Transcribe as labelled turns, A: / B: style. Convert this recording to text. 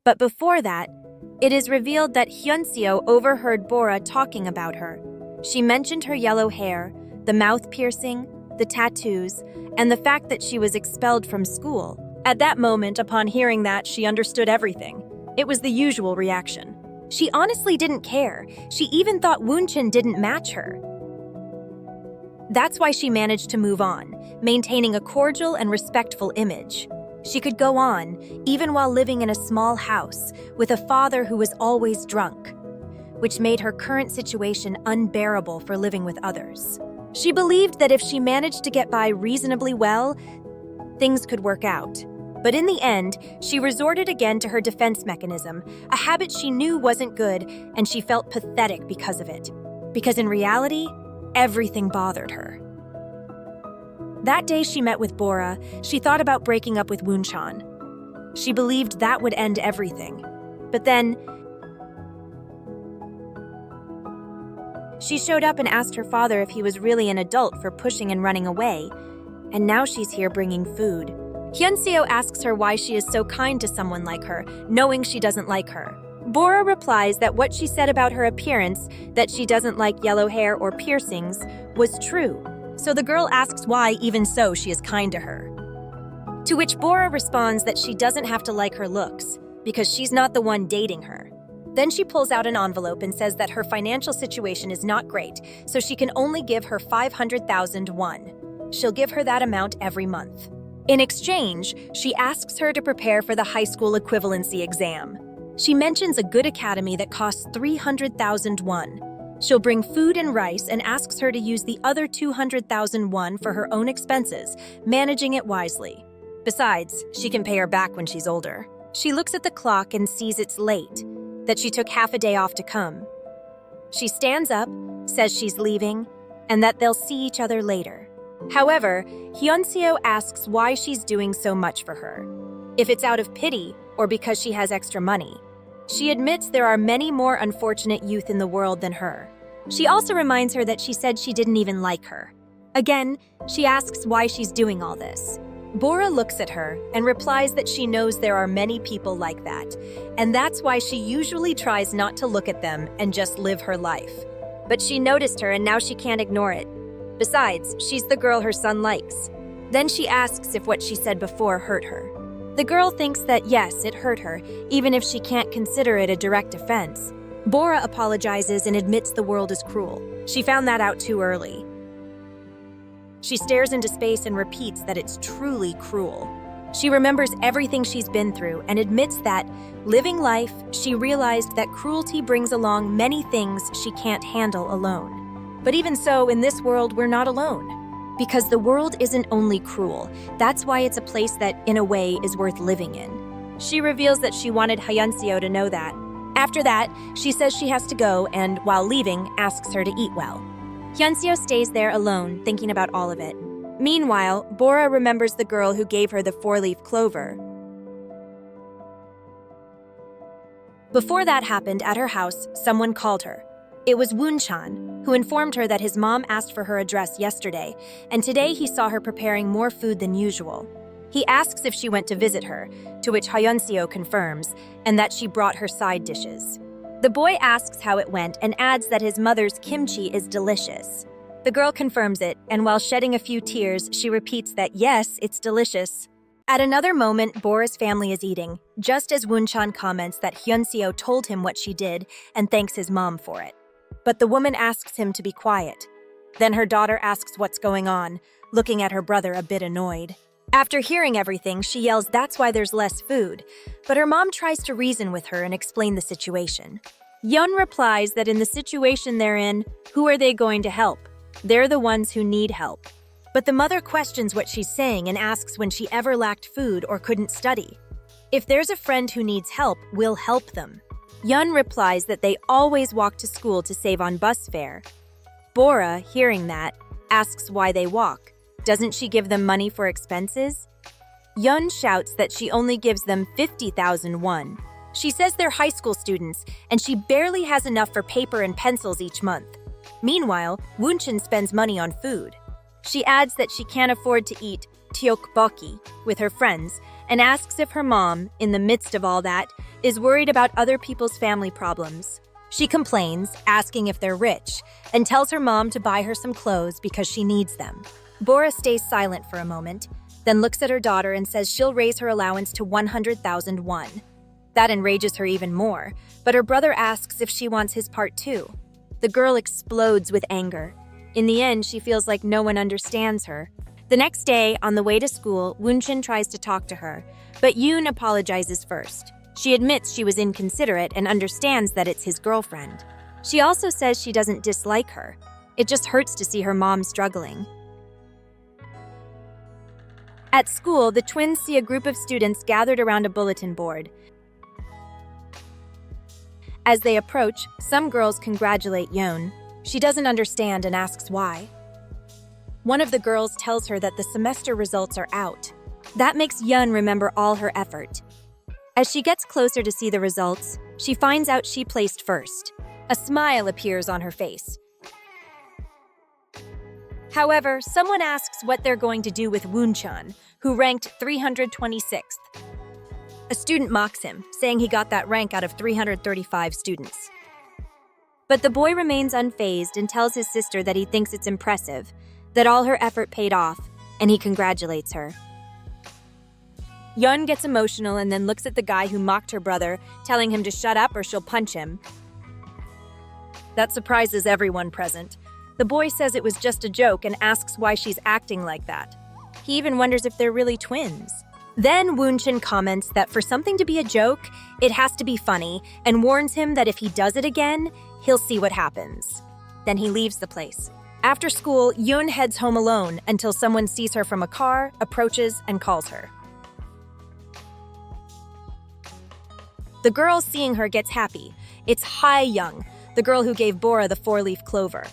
A: But before that, it is revealed that Hyunseo overheard Bora talking about her. She mentioned her yellow hair, the mouth piercing, the tattoos, and the fact that she was expelled from school. At that moment, upon hearing that, she understood everything. It was the usual reaction. She honestly didn't care. She even thought Woonchun didn't match her. That's why she managed to move on, maintaining a cordial and respectful image. She could go on, even while living in a small house, with a father who was always drunk, which made her current situation unbearable for living with others. She believed that if she managed to get by reasonably well, things could work out. But in the end, she resorted again to her defense mechanism, a habit she knew wasn't good, and she felt pathetic because of it. Because in reality, everything bothered her. That day she met with Bora, she thought about breaking up with Woonchun. She believed that would end everything. But then, she showed up and asked her father if he was really an adult for pushing and running away, and now she's here bringing food. Hyunseo asks her why she is so kind to someone like her, knowing she doesn't like her. Bora replies that what she said about her appearance, that she doesn't like yellow hair or piercings, was true. So the girl asks why, even so, she is kind to her. To which Bora responds that she doesn't have to like her looks, because she's not the one dating her. Then she pulls out an envelope and says that her financial situation is not great, so she can only give her 500,000 won. She'll give her that amount every month. In exchange, she asks her to prepare for the high school equivalency exam. She mentions a good academy that costs 300,000 won. She'll bring food and rice and asks her to use the other 200,000 won for her own expenses, managing it wisely. Besides, she can pay her back when she's older. She looks at the clock and sees it's late, that she took half a day off to come. She stands up, says she's leaving, and that they'll see each other later. However, Hyunseo asks why she's doing so much for her. If it's out of pity or because she has extra money. She admits there are many more unfortunate youth in the world than her. She also reminds her that she said she didn't even like her. Again, she asks why she's doing all this. Bora looks at her and replies that she knows there are many people like that, and that's why she usually tries not to look at them and just live her life. But she noticed her and now she can't ignore it. Besides, she's the girl her son likes. Then she asks if what she said before hurt her. The girl thinks that yes, it hurt her, even if she can't consider it a direct offense. Bora apologizes and admits the world is cruel. She found that out too early. She stares into space and repeats that it's truly cruel. She remembers everything she's been through and admits that, living life, she realized that cruelty brings along many things she can't handle alone. But even so, in this world, we're not alone. Because the world isn't only cruel. That's why it's a place that, in a way, is worth living in. She reveals that she wanted Hyunseo to know that. After that, she says she has to go and, while leaving, asks her to eat well. Hyunseo stays there alone, thinking about all of it. Meanwhile, Bora remembers the girl who gave her the four-leaf clover. Before that happened, at her house, someone called her. It was Woonchun, who informed her that his mom asked for her address yesterday, and today he saw her preparing more food than usual. He asks if she went to visit her, to which Hyunseo confirms, and that she brought her side dishes. The boy asks how it went and adds that his mother's kimchi is delicious. The girl confirms it, and while shedding a few tears, she repeats that yes, it's delicious. At another moment, Bora's family is eating, just as Woonchun comments that Hyunseo told him what she did and thanks his mom for it. But the woman asks him to be quiet. Then her daughter asks what's going on, looking at her brother a bit annoyed. After hearing everything, she yells that's why there's less food, but her mom tries to reason with her and explain the situation. Yun replies that in the situation they're in, who are they going to help? They're the ones who need help. But the mother questions what she's saying and asks when she ever lacked food or couldn't study. If there's a friend who needs help, we'll help them. Yun replies that they always walk to school to save on bus fare. Bora, hearing that, asks why they walk. Doesn't she give them money for expenses? Yun shouts that she only gives them 50,000 won. She says they're high school students, and she barely has enough for paper and pencils each month. Meanwhile, Woonchun spends money on food. She adds that she can't afford to eat tteokbokki with her friends and asks if her mom, in the midst of all that, is worried about other people's family problems. She complains, asking if they're rich, and tells her mom to buy her some clothes because she needs them. Bora stays silent for a moment, then looks at her daughter and says she'll raise her allowance to 100,000 won. That enrages her even more, but her brother asks if she wants his part too. The girl explodes with anger. In the end, she feels like no one understands her. The next day, on the way to school, Woonjin tries to talk to her, but Yoon apologizes first. She admits she was inconsiderate and understands that it's his girlfriend. She also says she doesn't dislike her. It just hurts to see her mom struggling. At school, the twins see a group of students gathered around a bulletin board. As they approach, some girls congratulate Yoon. She doesn't understand and asks why. One of the girls tells her that the semester results are out. That makes Yoon remember all her effort. As she gets closer to see the results, she finds out she placed first. A smile appears on her face. However, someone asks what they're going to do with Woonchun, who ranked 326th. A student mocks him, saying he got that rank out of 335 students. But the boy remains unfazed and tells his sister that he thinks it's impressive, that all her effort paid off, and he congratulates her. Yoon gets emotional and then looks at the guy who mocked her brother, telling him to shut up or she'll punch him. That surprises everyone present. The boy says it was just a joke and asks why she's acting like that. He even wonders if they're really twins. Then Woonjin comments that for something to be a joke, it has to be funny, and warns him that if he does it again, he'll see what happens. Then he leaves the place. After school, Yoon heads home alone until someone sees her from a car, approaches, and calls her. The girl seeing her gets happy. It's Hae-young, the girl who gave Bora the four-leaf clover.